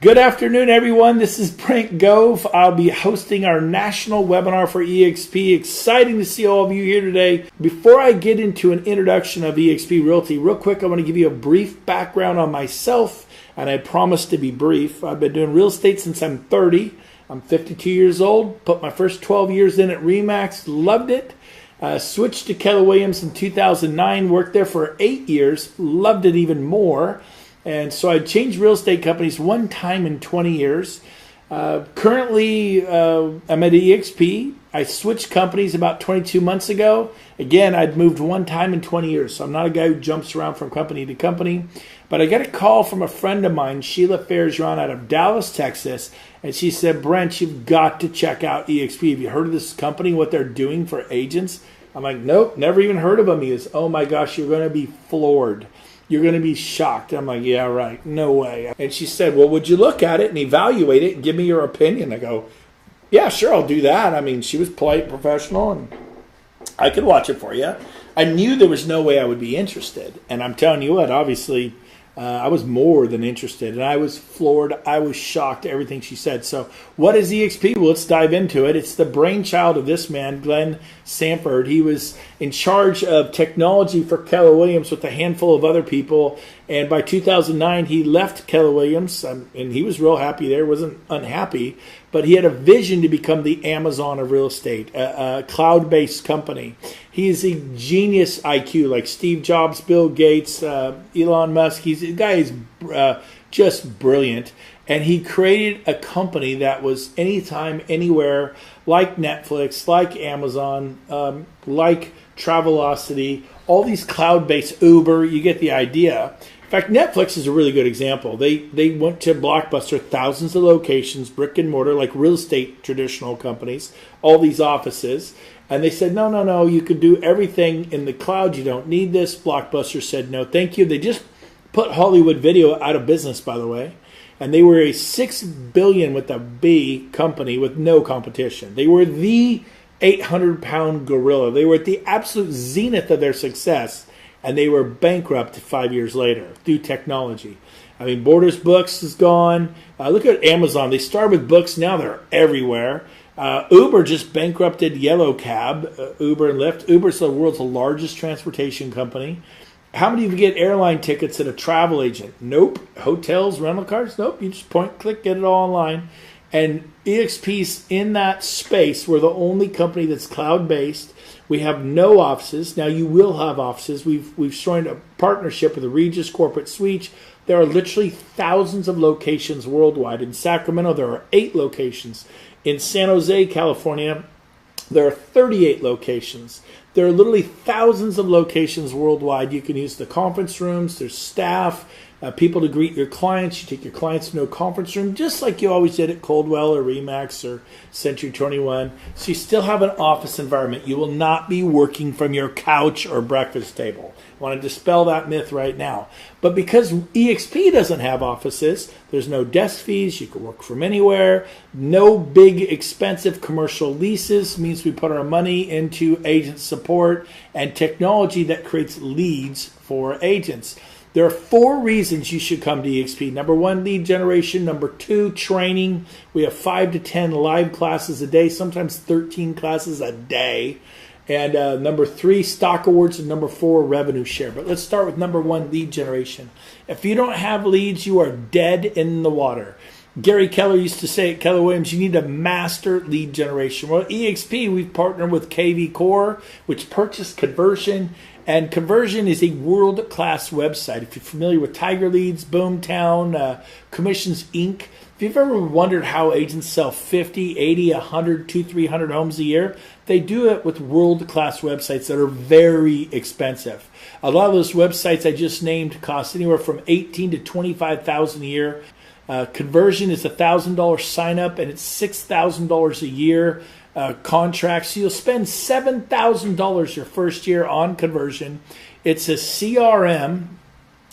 Good afternoon, everyone. This is Brent Gove. I'll be hosting our national webinar for EXP. Exciting to see all of you here today. Before I get into an introduction of EXP Realty, real quick, I want to give you a brief background on myself, and I promise to be brief. I've been doing real estate since I'm 30. I'm 52 years old. Put my first 12 years in at RE/MAX. Loved it. Switched to Keller Williams in 2009. Worked there for 8 years. Loved it even more. And so I changed real estate companies one time in 20 years. Currently, I'm at EXP. I switched companies about 22 months ago. Again, I'd moved one time in 20 years, so I'm not a guy who jumps around from company to company. But I got a call from a friend of mine, Sheila Fairjean, out of Dallas, Texas, and she said, Brent, you've got to check out EXP. Have you heard of this company, what they're doing for agents? I'm like, nope, never even heard of them. He goes, oh my gosh, you're going to be floored. You're going to be shocked. I'm like, yeah, right. No way. And she said, well, would you look at it and evaluate it and give me your opinion? I go, yeah, sure, I'll do that. I mean, she was polite, professional, and I could watch it for you. I knew there was no way I would be interested. And I'm telling you what, obviously, I was more than interested. And I was floored. I was shocked at everything she said. So what is EXP? Well, let's dive into it. It's the brainchild of this man, Glenn Sanford. He was in charge of technology for Keller Williams with a handful of other people. And by 2009, he left Keller Williams, and he was real happy there, wasn't unhappy. But he had a vision to become the Amazon of real estate, a cloud-based company. He is a genius IQ, like Steve Jobs, Bill Gates, Elon Musk. The guy is just brilliant. And he created a company that was anytime, anywhere, like Netflix, like Amazon, like Travelocity, all these cloud-based Uber. You get the idea. In fact, Netflix is a really good example. They went to Blockbuster, thousands of locations, brick and mortar, like real estate traditional companies, all these offices. And they said, no, you can do everything in the cloud. You don't need this. Blockbuster said, no, thank you. They just put Hollywood Video out of business, by the way. And they were a $6 billion with a B company with no competition. They were the 800-pound gorilla. They were at the absolute zenith of their success. And they were bankrupt 5 years later through technology. I mean, Borders Books is gone. Look at Amazon. They started with books. Now they're everywhere. Uber just bankrupted Yellow Cab, Uber and Lyft. Uber's the world's largest transportation company. How many of you get airline tickets at a travel agent? Nope. Hotels, rental cars? Nope. You just point, click, get it all online. And EXP's in that space. We're the only company that's cloud-based. We have no offices. Now you will have offices. We've joined a partnership with the Regis Corporate Suite. There are literally thousands of locations worldwide. In Sacramento, there are 8 locations. In San Jose, California, there are 38 locations. There are literally thousands of locations worldwide. You can use the conference rooms. There's staff, people to greet your clients. You take your clients to a conference room, just like you always did at Coldwell or RE/MAX or Century 21. So you still have an office environment. You will not be working from your couch or breakfast table. I want to dispel that myth right now. But because EXP doesn't have offices, there's no desk fees. You can work from anywhere. No big expensive commercial leases. Means we put our money into agent support and technology that creates leads for agents. There are 4 reasons you should come to EXP. Number 1, lead generation. Number 2, training. We have 5 to 10 live classes a day, sometimes 13 classes a day. And number 3, stock awards. And number 4, revenue share. But let's start with number 1, lead generation. If you don't have leads, you are dead in the water. Gary Keller used to say at Keller Williams, you need to master lead generation. Well, at EXP, we've partnered with KV Core, which purchased Conversion. And Conversion is a world-class website. If you're familiar with Tiger Leads, Boomtown, Commissions Inc., if you've ever wondered how agents sell 50, 80, 100, 200, 300 homes a year, they do it with world-class websites that are very expensive. A lot of those websites I just named cost anywhere from $18,000 to $25,000 a year. Conversion is a $1,000 sign-up, and it's $6,000 a year. Contracts. So you'll spend $7,000 your first year on Conversion. It's a CRM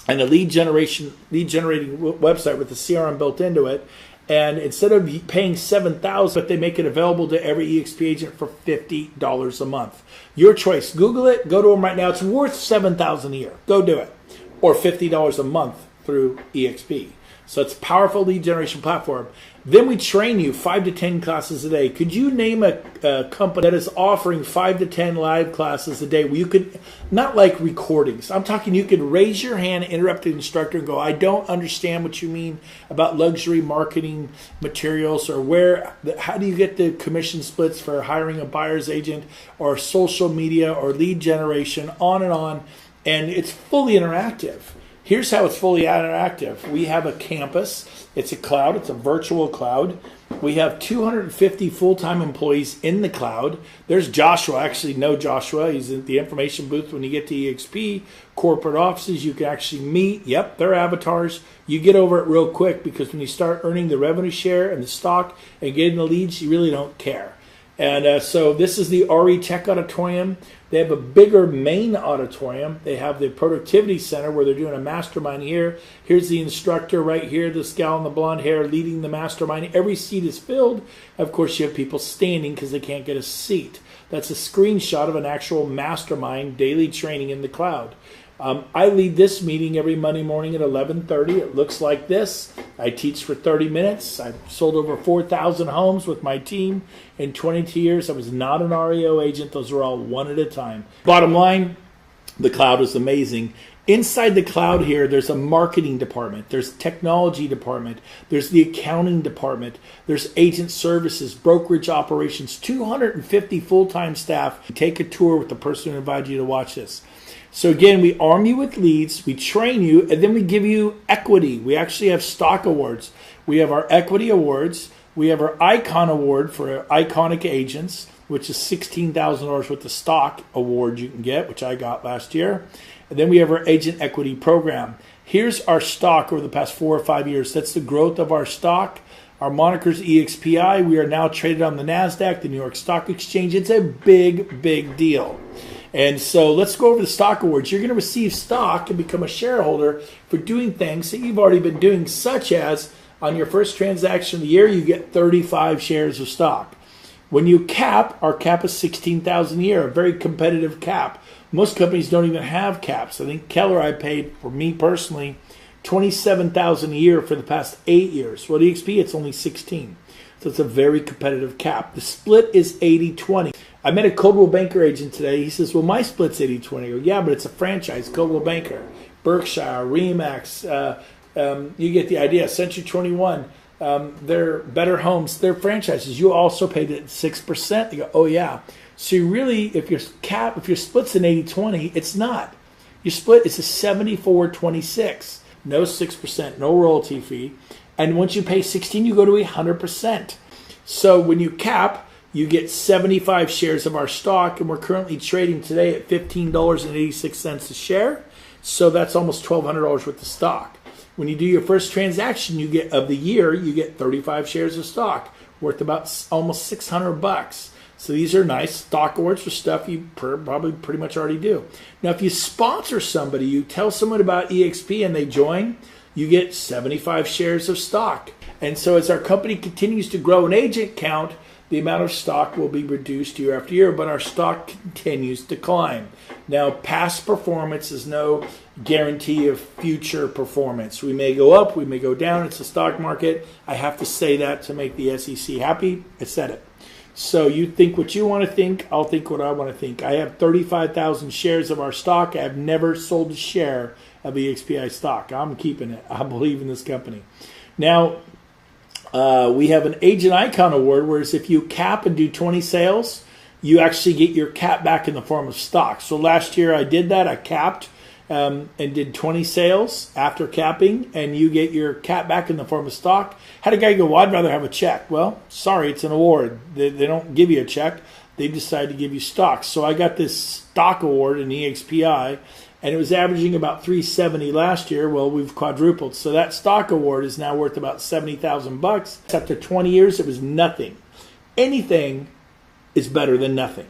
and a lead generating website with a CRM built into it. And instead of paying $7,000, they make it available to every EXP agent for $50 a month. Your choice. Google it. Go to them right now. It's worth $7,000 a year. Go do it, or $50 a month through EXP. So it's a powerful lead generation platform. Then we train you 5 to 10 classes a day. Could you name a company that is offering 5 to 10 live classes a day where you could, not like recordings, I'm talking you could raise your hand, interrupt the instructor and go, I don't understand what you mean about luxury marketing materials, or how do you get the commission splits for hiring a buyer's agent or social media or lead generation, on and on. And it's fully interactive. Here's how it's fully interactive. We have a campus. It's a cloud. It's a virtual cloud. We have 250 full-time employees in the cloud. There's Joshua. Actually, know Joshua. He's in the information booth when you get to EXP. Corporate offices, you can actually meet. Yep, they're avatars. You get over it real quick, because when you start earning the revenue share and the stock and getting the leads, you really don't care. And so this is the RE Tech Auditorium. They have a bigger main auditorium. They have the Productivity Center where they're doing a mastermind here. Here's the instructor right here, this gal in the blonde hair leading the mastermind. Every seat is filled. Of course, you have people standing because they can't get a seat. That's a screenshot of an actual mastermind daily training in the cloud. I lead this meeting every Monday morning at 11:30. It looks like this. I teach for 30 minutes. I've sold over 4,000 homes with my team in 22 years. I was not an REO agent. Those were all one at a time. Bottom line, the cloud is amazing. Inside the cloud here, there's a marketing department. There's technology department. There's the accounting department. There's agent services, brokerage operations, 250 full-time staff. Take a tour with the person who invited you to watch this. So again, we arm you with leads, we train you, and then we give you equity. We actually have stock awards. We have our equity awards. We have our Icon Award for iconic agents, which is $16,000 worth of stock award you can get, which I got last year. And then we have our Agent Equity Program. Here's our stock over the past 4 or 5 years. That's the growth of our stock. Our moniker's EXPI. We are now traded on the NASDAQ, the New York Stock Exchange. It's a big, big deal. And so let's go over the stock awards. You're going to receive stock and become a shareholder for doing things that you've already been doing, such as on your first transaction of the year, you get 35 shares of stock. When you cap, our cap is $16,000 a year, a very competitive cap. Most companies don't even have caps. I think Keller, I paid, for me personally, $27,000 a year for the past 8 years. Well, at EXP, it's only 16. So it's a very competitive cap. The split is 80-20. I met a Coldwell Banker agent today. He says, well, my split's 80-20. I go, yeah, but it's a franchise, Coldwell Banker, Berkshire, Remax. You get the idea. Century 21, they're Better Homes. They're franchises. You also paid it 6%. They go, oh, yeah. So you really, if your split's an 80-20, it's not. Your split is a 74-26. No 6%, no royalty fee. And once you pay 16, you go to 100%. So when you cap, you get 75 shares of our stock, and we're currently trading today at $15.86 a share. So that's almost $1,200 worth of stock. When you do your first transaction, you get of the year, you get 35 shares of stock worth about almost $600. So these are nice stock awards for stuff you probably pretty much already do. Now, if you sponsor somebody, you tell someone about EXP and they join, you get 75 shares of stock. And so as our company continues to grow in agent count, the amount of stock will be reduced year after year, but our stock continues to climb. Now, past performance is no guarantee of future performance. We may go up, we may go down. It's a stock market. I have to say that to make the SEC happy. I said it. So you think what you want to think, I'll think what I want to think. I have 35,000 shares of our stock. I have never sold a share of EXPI stock. I'm keeping it. I believe in this company. Now, we have an Agent Icon Award, whereas if you cap and do 20 sales, you actually get your cap back in the form of stock. So last year I did that. I capped and did 20 sales after capping, and you get your cap back in the form of stock. Had a guy go, well, I'd rather have a check. Well, sorry, it's an award. They don't give you a check. They decide to give you stock. So I got this stock award in EXPI, and it was averaging about $370 last year. Well, we've quadrupled. So that stock award is now worth about $70,000. After 20 years, it was nothing. Anything is better than nothing.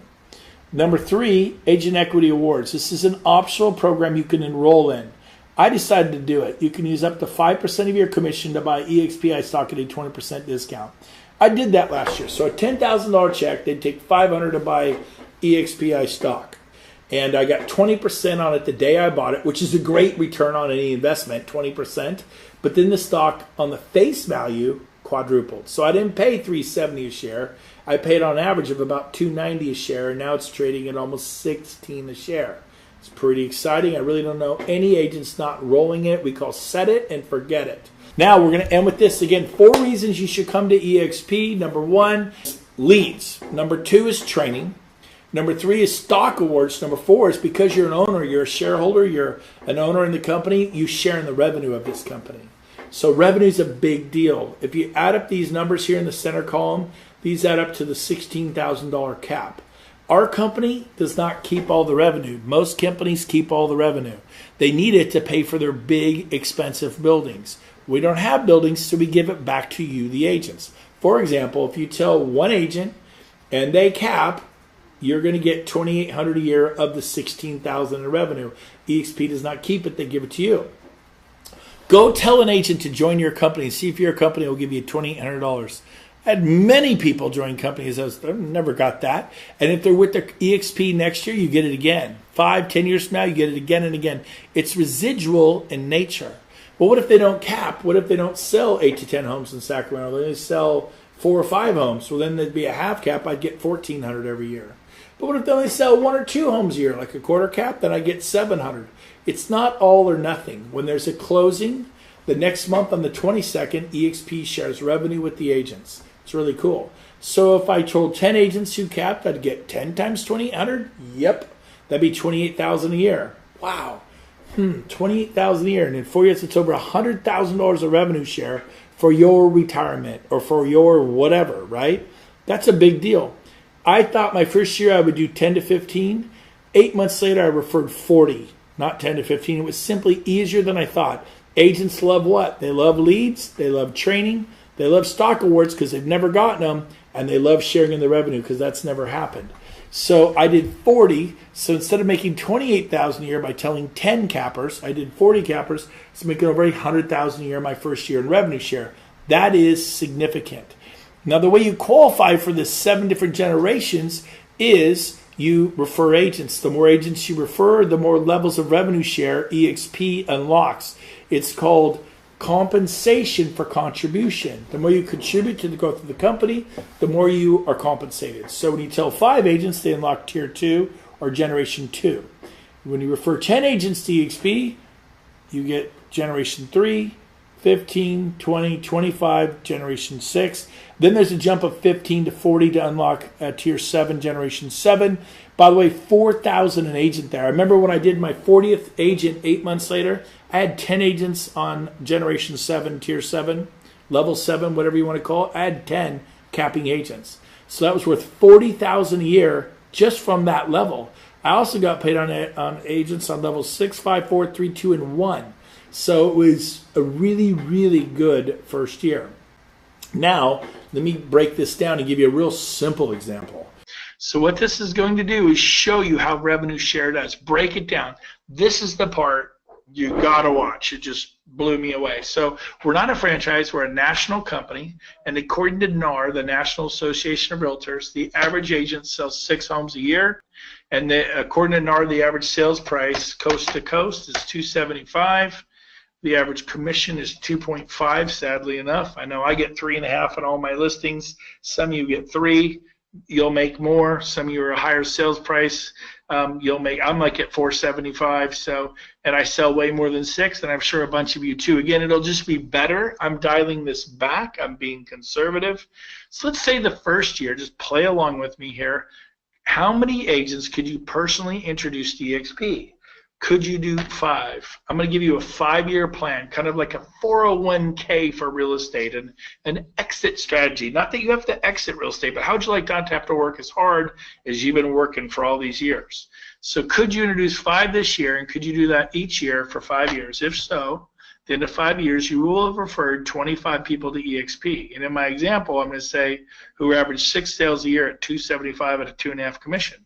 Number 3, Agent Equity Awards. This is an optional program you can enroll in. I decided to do it. You can use up to 5% of your commission to buy EXPI stock at a 20% discount. I did that last year. So a $10,000 check, they'd take $500 to buy EXPI stock. and I got 20% on it the day I bought it, which is a great return on any investment, 20%. But then the stock on the face value quadrupled. So I didn't pay $3.70 a share. I paid on average of about $2.90 a share, and now it's trading at almost $16 a share. It's pretty exciting. I really don't know any agents not rolling it. We call set it and forget it. Now we're going to end with this again. 4 reasons you should come to EXP. Number 1, leads. Number 2 is training. Number 3 is stock awards. Number 4 is because you're an owner, you're a shareholder, you're an owner in the company, you share in the revenue of this company. So revenue is a big deal. If you add up these numbers here in the center column, these add up to the $16,000 cap. Our company does not keep all the revenue. Most companies keep all the revenue. They need it to pay for their big, expensive buildings. We don't have buildings, so we give it back to you, the agents. For example, if you tell one agent and they cap, you're going to get $2,800 a year of the $16,000 in revenue. EXP does not keep it; they give it to you. Go tell an agent to join your company and see if your company will give you $2,800. I had many people join companies. I've never got that. And if they're with the EXP next year, you get it again. 5, 10 years from now, you get it again and again. It's residual in nature. But what if they don't cap? What if they don't sell 8 to 10 homes in Sacramento? They sell 4 or 5 homes. Well, then there'd be a half cap. I'd get $1,400 every year. But what if they only sell 1 or 2 homes a year, like a quarter cap? Then I get $700. It's not all or nothing. When there's a closing, the next month on the 22nd, EXP shares revenue with the agents. It's really cool. So if I told 10 agents who capped, I'd get 10 times 2,800. Yep, that'd be $28,000 a year. Wow, $28,000 a year, and in 4 years, it's over $100,000 of revenue share for your retirement or for your whatever. Right? That's a big deal. I thought my first year I would do 10 to 15. 8 months later, I referred 40, not 10 to 15. It was simply easier than I thought. Agents love what? They love leads. They love training. They love stock awards because they've never gotten them. And they love sharing in the revenue because that's never happened. So I did 40. So instead of making $28,000 a year by telling 10 cappers, I did 40 cappers. So making over $100,000 a year my first year in revenue share. That is significant. Now, the way you qualify for the 7 different generations is you refer agents. The more agents you refer, the more levels of revenue share EXP unlocks. It's called compensation for contribution. The more you contribute to the growth of the company, the more you are compensated. So when you tell 5 agents, they unlock Tier 2 or Generation 2. When you refer 10 agents to EXP, you get Generation 3, 15, 20, 25, Generation 6. Then there's a jump of 15 to 40 to unlock Tier 7, Generation 7. By the way, 4,000 an agent there. I remember when I did my 40th agent 8 months later, I had 10 agents on Generation 7, Tier 7, Level 7, whatever you want to call it. I had 10 capping agents. So that was worth $40,000 a year just from that level. I also got paid on agents on levels 6, 5, 4, 3, 2, and 1. So it was a really, really good first year. Now, let me break this down and give you a real simple example. So what this is going to do is show you how revenue share does. Break it down. This is the part you got to watch. It just blew me away. So we're not a franchise. We're a national company. And according to NAR, the National Association of Realtors, the average agent sells 6 homes a year. And according to NAR, the average sales price coast to coast is $275. The average commission is 2.5, sadly enough. I know I get 3.5 on all my listings. Some of you get 3. You'll make more. Some of you are a higher sales price. You'll make. I'm like at 475. So, and I sell way more than 6, and I'm sure a bunch of you too. Again, it'll just be better. I'm dialing this back. I'm being conservative. So let's say the first year. Just play along with me here. How many agents could you personally introduce to EXP? Could you do 5? I'm going to give you a 5-year plan, kind of like a 401k for real estate and an exit strategy. Not that you have to exit real estate, but how would you like not to have to work as hard as you've been working for all these years? So could you introduce 5 this year, and could you do that each year for 5 years? If so, at the end of 5 years, you will have referred 25 people to EXP. And in my example, I'm going to say who average 6 sales a year at $275 at a 2.5 commission.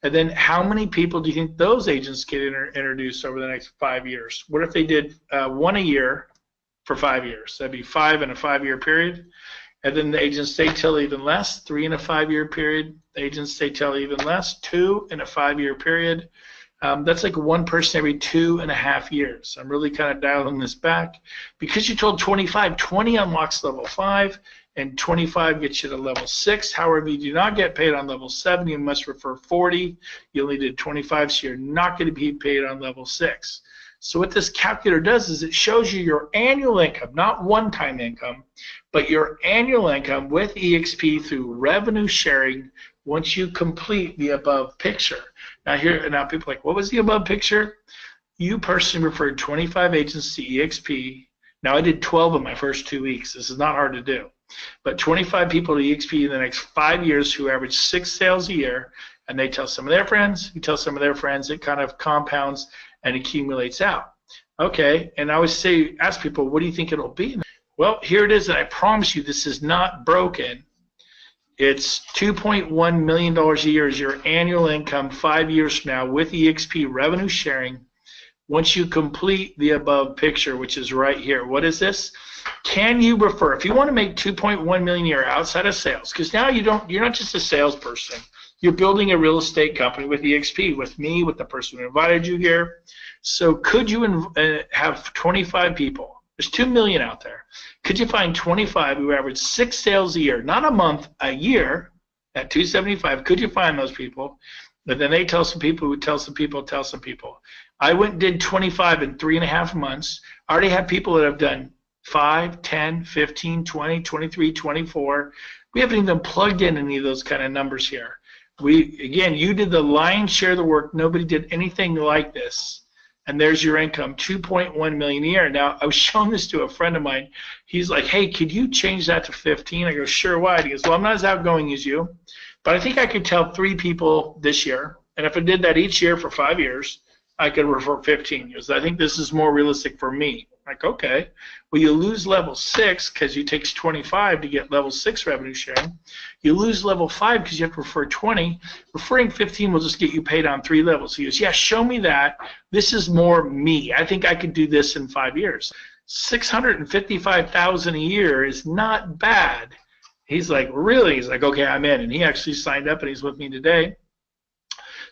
And then how many people do you think those agents can introduce over the next 5 years? What if they did 1 a year for 5 years? That'd be 5 in a 5-year period. And then the agents stay till even less, 3 in a 5-year period. The agents stay till even less, 2 in a 5-year period. That's like one person every 2.5 years. I'm really kind of dialing this back. Because you told 25, 20 unlocks level 5, and 25 gets you to level 6. However, you do not get paid on level 7. You must refer 40. You only did 25, so you're not going to be paid on level 6. So what this calculator does is it shows you your annual income, not one-time income, but your annual income with EXP through revenue sharing once you complete the above picture. Now people are like, what was the above picture? You personally referred 25 agents to EXP. Now I did 12 in my first 2 weeks. This is not hard to do. But 25 people to EXP in the next 5 years who average 6 sales a year, and they tell some of their friends, you tell some of their friends, it kind of compounds and accumulates out. Okay, and I always ask people, what do you think it'll be? Well, here it is, and I promise you this is not broken. It's $2.1 million a year is your annual income 5 years from now with EXP revenue sharing once you complete the above picture, which is right here. What is this? Can you refer, if you want to make $2.1 million a year outside of sales, because now you're not just a salesperson, you're building a real estate company with EXP, with me, with the person who invited you here. So could you have 25 people? There's 2 million out there. Could you find 25 who average 6 sales a year, not a month, a year, at 275? Could you find those people? But then they tell some people who tell some people, tell some people. I went and did 25 in 3.5 months. I already have people that have done 5, 10, 15, 20, 23, 24. We haven't even plugged in any of those kind of numbers here. Again, you did the lion's share of the work. Nobody did anything like this. And there's your income, 2.1 million a year. Now, I was showing this to a friend of mine. He's like, hey, could you change that to 15? I go, sure, why? He goes, well, I'm not as outgoing as you, but I think I could tell 3 people this year. And if I did that each year for 5 years, I could refer 15 years. I think this is more realistic for me. Like, okay, well, you lose level 6 because it takes 25 to get level 6 revenue sharing. You lose level 5 because you have to refer 20. Referring 15 will just get you paid on 3 levels. He goes, yeah, show me that. This is more me. I think I could do this in 5 years. $655,000 a year is not bad. He's like, really? He's like, okay, I'm in. And he actually signed up, and he's with me today.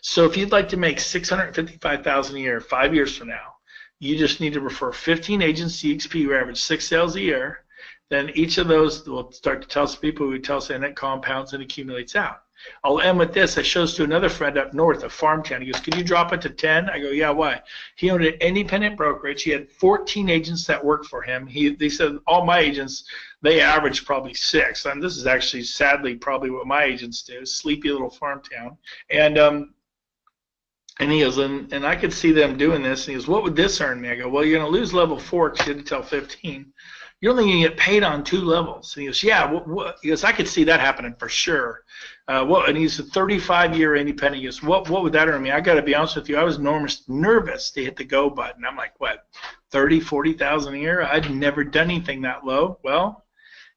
So if you'd like to make $655,000 a year 5 years from now, you just need to refer 15 agents to EXP who average 6 sales a year. Then each of those will start to tell some people who tell us, and it compounds and accumulates out. I'll end with this. I showed this to another friend up north of Farmtown. He goes, can you drop it to 10? I go, yeah, why? He owned an independent brokerage. He had 14 agents that worked for him. They said all my agents, they average probably 6. And this is actually, sadly, probably what my agents do, sleepy little farm town. And he goes, and I could see them doing this. And he goes, what would this earn me? I go, well, you're going to lose level 4 because you had to tell 15. You're only going to get paid on 2 levels. And he goes, yeah. He goes, I could see that happening for sure. And he's a 35-year independent. He goes, what would that earn me? I got to be honest with you. I was nervous to hit the go button. I'm like, what, 30, 40,000 a year? I'd never done anything that low. Well,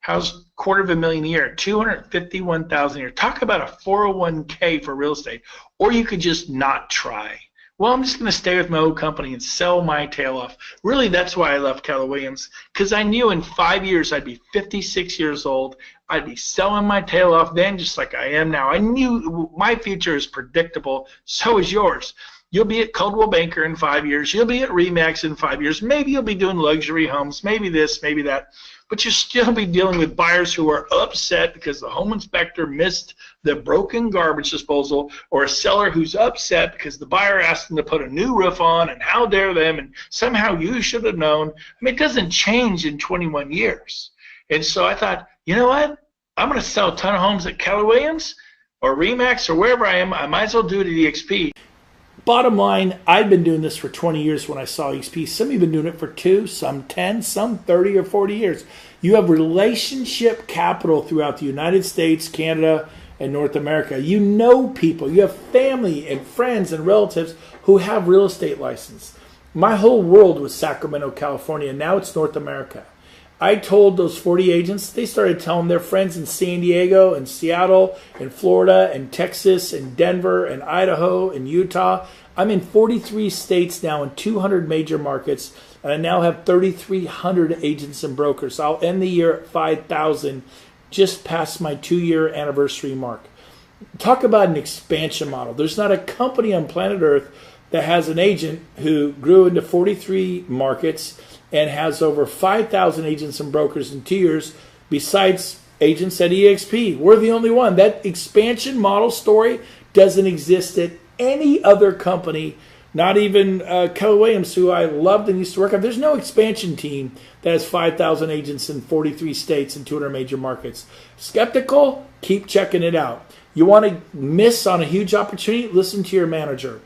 how's $250,000 a year? $251,000 a year. Talk about a 401k for real estate. Or you could just not try. Well, I'm just going to stay with my old company and sell my tail off. Really, that's why I left Keller Williams, because I knew in 5 years I'd be 56 years old. I'd be selling my tail off then just like I am now. I knew my future is predictable. So is yours. You'll be at Coldwell Banker in 5 years. You'll be at RE/MAX in 5 years. Maybe you'll be doing luxury homes, maybe this, maybe that. But you'll still be dealing with buyers who are upset because the home inspector missed the broken garbage disposal, or a seller who's upset because the buyer asked them to put a new roof on, and how dare them, and somehow you should have known. I mean, it doesn't change in 21 years. And so I thought, you know what? I'm going to sell a ton of homes at Keller Williams or RE/MAX or wherever I am. I might as well do it at EXP. Bottom line, I've been doing this for 20 years when I saw EXP. Some of you have been doing it for 2, some 10, some 30 or 40 years. You have relationship capital throughout the United States, Canada, and North America. You know people. You have family and friends and relatives who have real estate license. My whole world was Sacramento, California. Now it's North America. I told those 40 agents, they started telling their friends in San Diego and Seattle and Florida and Texas and Denver and Idaho and Utah. I'm in 43 states now in 200 major markets, and I now have 3,300 agents and brokers. I'll end the year at 5,000 just passed my 2-year anniversary mark. Talk about an expansion model. There's not a company on planet Earth that has an agent who grew into 43 markets and has over 5,000 agents and brokers in 2 years, besides agents at EXP. We're the only one. That expansion model story doesn't exist at any other company, not even Keller Williams, who I loved and used to work on. There's no expansion team that has 5,000 agents in 43 states and 200 major markets. Skeptical? Keep checking it out. You want to miss on a huge opportunity? Listen to your manager.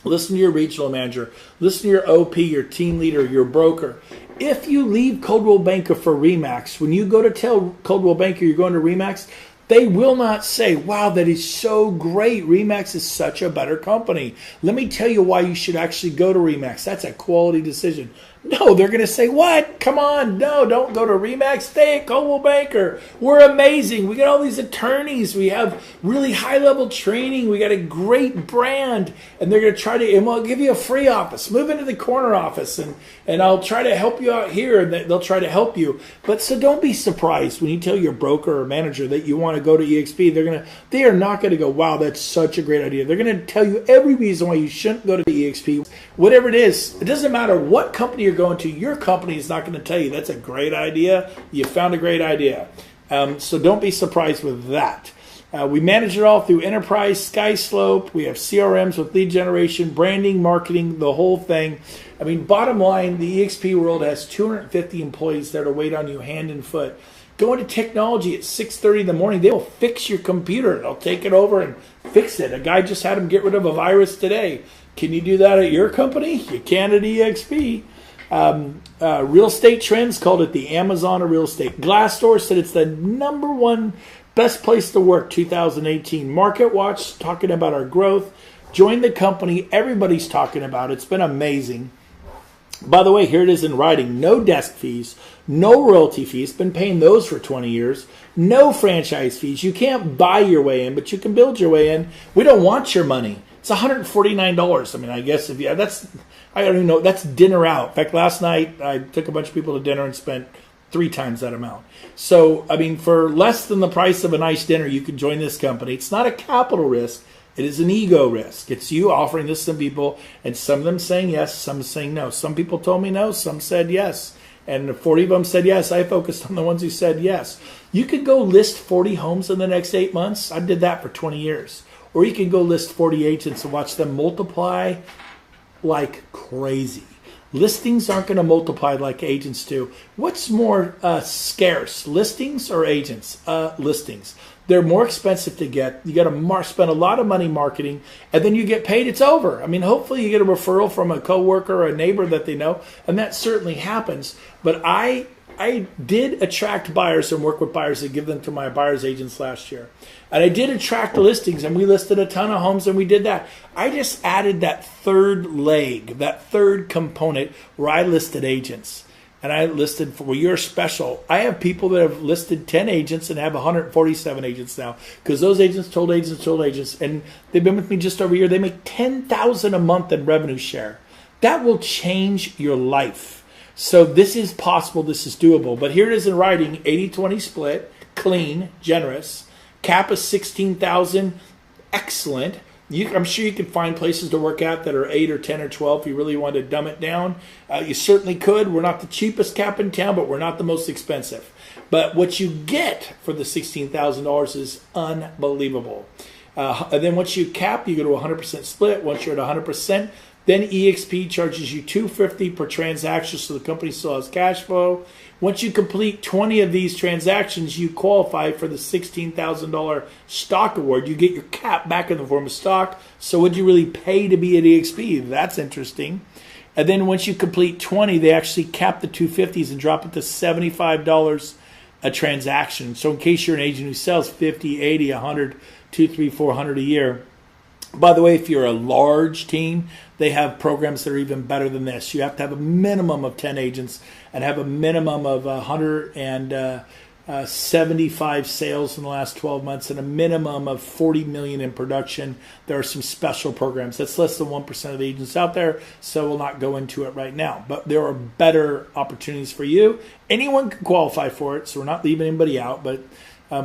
Listen to your regional manager. Listen to your OP, your team leader, your broker. If you leave Coldwell Banker for RE/MAX, when you go to tell Coldwell Banker you're going to RE/MAX, they will not say, wow, that is so great. RE/MAX is such a better company. Let me tell you why you should actually go to RE/MAX. That's a quality decision. No, they're going to say, what? Come on. No, don't go to RE/MAX. Stay at Coldwell Banker. We're amazing. We got all these attorneys. We have really high-level training. We got a great brand. And they're going to try to, and we'll give you a free office. Move into the corner office, and I'll try to help you out here, and they'll try to help you. But so don't be surprised when you tell your broker or manager that you want to go to EXP. They are not going to go, wow, that's such a great idea. They're going to tell you every reason why you shouldn't go to EXP. Whatever it is, it doesn't matter what company you're going to, your company is not going to tell you that's a great idea. You found a great idea. So don't be surprised with that. We manage it all through Enterprise, SkySlope. We have CRMs with lead generation, branding, marketing, the whole thing. I mean, bottom line, the EXP world has 250 employees that are wait on you hand and foot. Go into technology at 6:30 in the morning. They will fix your computer. They'll take it over and fix it. A guy just had him get rid of a virus today. Can you do that at your company? You can at EXP. Real estate Trends called it the Amazon of real estate. Glassdoor said it's the #1 best place to work 2018. Market Watch talking about our growth. Join the company. Everybody's talking about it. It's been amazing. By the way, here it is in writing. No desk fees, no royalty fees. Been paying those for 20 years. No franchise fees. You can't buy your way in, but you can build your way in. We don't want your money. It's $149. I mean, I guess if you I don't even know. That's dinner out. In fact, last night I took a bunch of people to dinner and spent 3 times that amount. So, I mean, for less than the price of a nice dinner, you can join this company. It's not a capital risk. It is an ego risk. It's you offering this to some people, and some of them saying yes, some saying no. Some people told me no, some said yes. And 40 of them said yes. I focused on the ones who said yes. You could go list 40 homes in the next 8 months. I did that for 20 years. Or you can go list 40 agents and watch them multiply like crazy. Listings aren't going to multiply like agents do. What's more scarce, listings or agents? Listings. They're more expensive to get. You got to spend a lot of money marketing, and then you get paid. It's over. I mean, hopefully you get a referral from a coworker or a neighbor that they know, and that certainly happens. But I did attract buyers and work with buyers and give them to my buyer's agents last year. And I did attract listings, and we listed a ton of homes, and we did that. I just added that third leg, that third component where I listed agents. And I listed, well, you're special. I have people that have listed 10 agents and have 147 agents now, because those agents told agents, and they've been with me just over a year. They make $10,000 a month in revenue share. That will change your life. So this is possible. This is doable. But here it is in writing, 80-20 split, clean, generous. Cap is 16,000, excellent. I'm sure you can find places to work at that are 8 or 10 or 12 if you really want to dumb it down. You certainly could. We're not the cheapest cap in town, but we're not the most expensive. But what you get for the $16,000 is unbelievable. And then once you cap, you go to 100% split. Once you're at 100%, then EXP charges you $250 per transaction, so the company still has cash flow. Once you complete 20 of these transactions, you qualify for the $16,000 stock award. You get your cap back in the form of stock. So would you really pay to be at EXP? That's interesting. And then once you complete 20, they actually cap the $250s and drop it to $75 a transaction. So in case you're an agent who sells 50, 80, 100, 2, 3, 400 a year. By the way, if you're a large team, they have programs that are even better than this. You have to have a minimum of 10 agents and have a minimum of 100 and 75 sales in the last 12 months, and a minimum of 40 million in production. There are some special programs. That's less than 1% of the agents out there, so we'll not go into it right now. But there are better opportunities for you. Anyone can qualify for it, so we're not leaving anybody out. But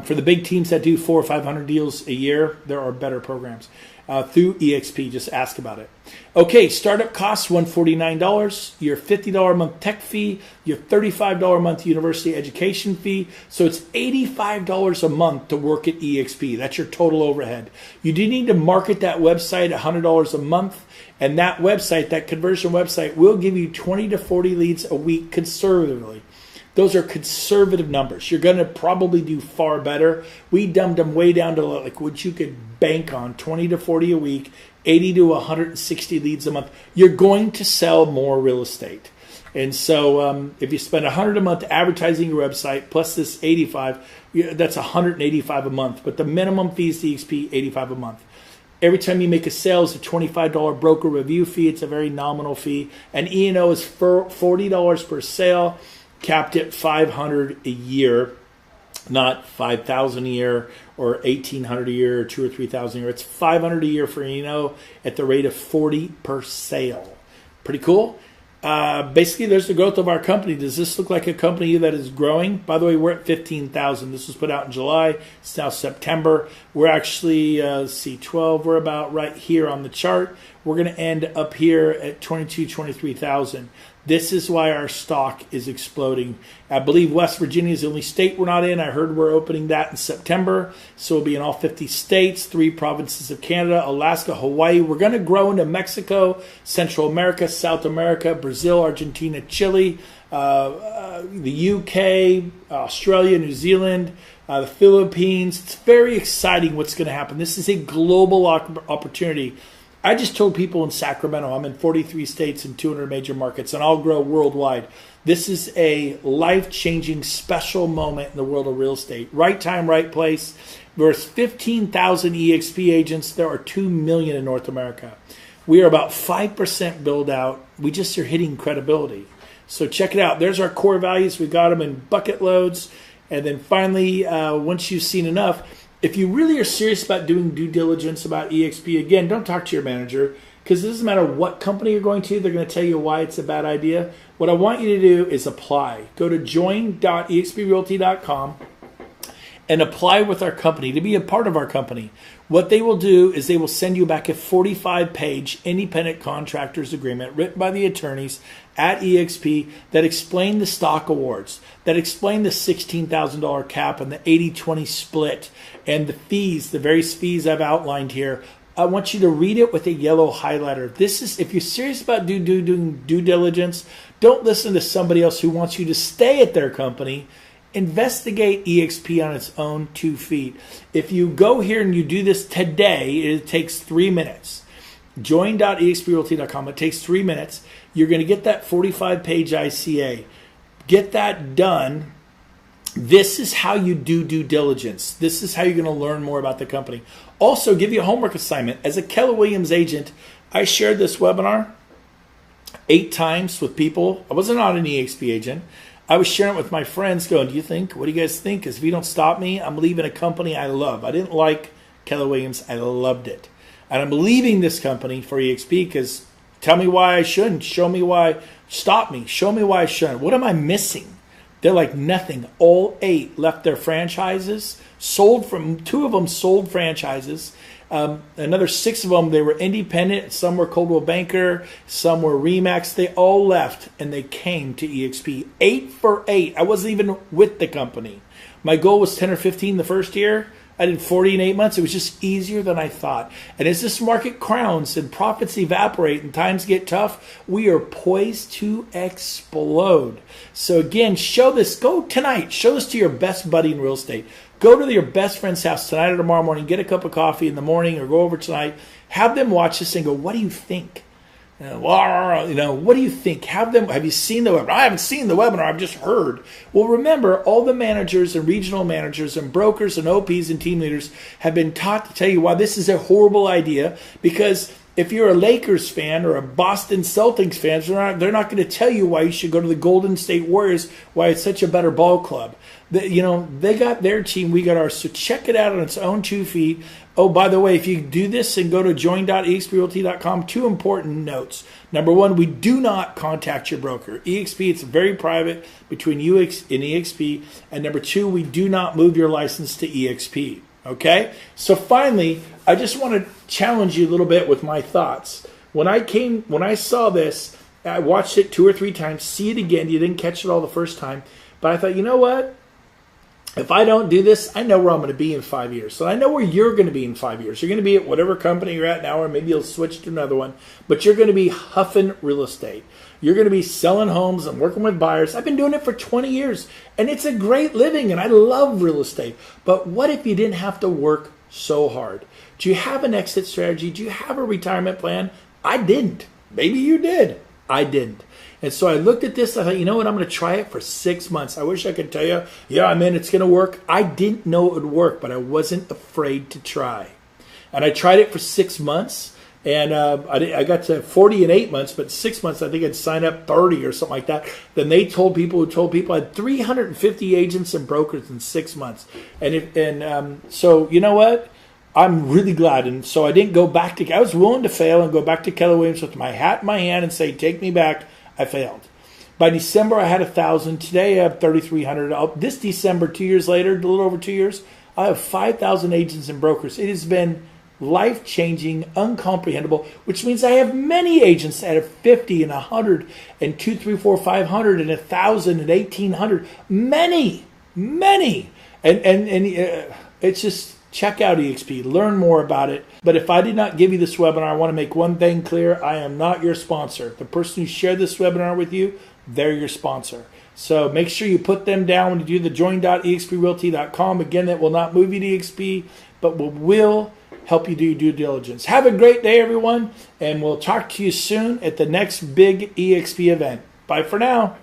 for the big teams that do 400 or 500 deals a year, there are better programs. Through EXP, just ask about it. Okay, startup costs $149, your $50 a month tech fee, your $35 a month university education fee. So it's $85 a month to work at EXP. That's your total overhead. You do need to market that website $100 a month, and that website, that conversion website, will give you 20 to 40 leads a week conservatively. Those are conservative numbers. You're going to probably do far better. We dumbed them way down to like what you could bank on, 20 to 40 a week, 80 to 160 leads a month. You're going to sell more real estate. And so if you spend $100 a month advertising your website plus this 85, that's $185 a month. But the minimum fee is the EXP, $85 a month. Every time you make a sale, it's a $25 broker review fee. It's a very nominal fee. And E&O is $40 per sale, capped at $500 a year, not $5,000 a year or $1,800 a year or $2,000 or $3,000 a year. It's $500 a year for E&O at the rate of 40 per sale. Pretty cool. Basically, there's the growth of our company. Does this look like a company that is growing? By the way, we're at 15,000. This was put out in July. It's now September. We're actually, C12. We're about right here on the chart. We're going to end up here at 23,000. This is why our stock is exploding. I believe West Virginia is the only state we're not in. I heard we're opening that in September. So we'll be in all 50 states, 3 provinces of Canada, Alaska, Hawaii. We're going to grow into Mexico, Central America, South America, Brazil, Argentina, Chile, the UK, Australia, New Zealand, the Philippines. It's very exciting what's going to happen. This is a global opportunity. I just told people in Sacramento, I'm in 43 states and 200 major markets, and I'll grow worldwide. This is a life-changing, special moment in the world of real estate. Right time, right place. There's 15,000 EXP agents. There are 2 million in North America. We are about 5% build out. We just are hitting credibility. So check it out. There's our core values. We got them in bucket loads. And then finally, once you've seen enough, if you really are serious about doing due diligence about EXP, again, don't talk to your manager, because it doesn't matter what company you're going to. They're going to tell you why it's a bad idea. What I want you to do is apply. Go to join.exprealty.com and apply with our company to be a part of our company. What they will do is they will send you back a 45-page independent contractors agreement written by the attorneys at EXP that explain the stock awards, that explain the $16,000 cap and the 80-20 split and the fees, the various fees I've outlined here. I want you to read it with a yellow highlighter. This is, if you're serious about doing due diligence, don't listen to somebody else who wants you to stay at their company. Investigate EXP on its own 2 feet. If you go here and you do this today, it takes 3 minutes. Join.exprealty.com. It takes 3 minutes. You're going to get that 45-page ICA. Get that done. This is how you do due diligence. This is how you're going to learn more about the company. Also, give you a homework assignment. As a Keller Williams agent, I shared this webinar 8 times with people. I wasn't an EXP agent. I was sharing it with my friends going, what do you guys think? Because if you don't stop me, I'm leaving a company I love. I didn't like Keller Williams. I loved it. And I'm leaving this company for EXP because tell me why I shouldn't. Show me why. Stop me. Show me why I shouldn't. What am I missing? They're like nothing. All 8 left their franchises. 2 of them sold franchises. Another 6 of them, they were independent. Some were Coldwell Banker. Some were Remax. They all left and they came to EXP. 8 for 8. I wasn't even with the company. My goal was 10 or 15 the first year. I did 40 in 8 months. It was just easier than I thought. And as this market crowns and profits evaporate and times get tough, we are poised to explode. So again, show this. Go tonight. Show this to your best buddy in real estate. Go to your best friend's house tonight or tomorrow morning. Get a cup of coffee in the morning or go over tonight. Have them watch this and go, what do you think? What do you think? Have you seen the webinar? I haven't seen the webinar. I've just heard. Well, remember, all the managers and regional managers and brokers and OPs and team leaders have been taught to tell you why this is a horrible idea. Because if you're a Lakers fan or a Boston Celtics fan, they're not going to tell you why you should go to the Golden State Warriors, why it's such a better ball club. They got their team, we got ours. So check it out on its own 2 feet. Oh, by the way, if you do this and go to join.exprealty.com, 2 important notes. Number 1, we do not contact your broker. EXP, it's very private between you and EXP. And number 2, we do not move your license to EXP. Okay? So finally, I just want to challenge you a little bit with my thoughts. When I saw this, I watched it 2 or 3 times, see it again. You didn't catch it all the first time. But I thought, you know what? If I don't do this, I know where I'm going to be in 5 years. So I know where you're going to be in 5 years. You're going to be at whatever company you're at now, or maybe you'll switch to another one. But you're going to be huffing real estate. You're going to be selling homes and working with buyers. I've been doing it for 20 years, and it's a great living, and I love real estate. But what if you didn't have to work so hard? Do you have an exit strategy? Do you have a retirement plan? I didn't. Maybe you did. I didn't. And so I looked at this. I thought, you know what? I'm going to try it for 6 months. I wish I could tell you, yeah, I'm in. It's going to work. I didn't know it would work, but I wasn't afraid to try. And I tried it for 6 months. And I got to 40 in 8 months, but 6 months, I think I'd sign up 30 or something like that. Then they told people who told people I had 350 agents and brokers in 6 months. So you know what? I'm really glad. And so I didn't go back I was willing to fail and go back to Keller Williams with my hat in my hand and say, take me back. I failed. By December, I had 1,000. Today, I have 3,300. This December, 2 years later, a little over 2 years, I have 5,000 agents and brokers. It has been life-changing, uncomprehendable, which means I have many agents that have 50 and 100 and 2, 3, 4, 500 and 1,000 and 1,800. Many. And it's just, check out EXP. Learn more about it. But if I did not give you this webinar, I want to make one thing clear. I am not your sponsor. The person who shared this webinar with you, they're your sponsor. So make sure you put them down when you do the join.exprealty.com. Again, that will not move you to EXP, but will help you do your due diligence. Have a great day, everyone, and we'll talk to you soon at the next big EXP event. Bye for now.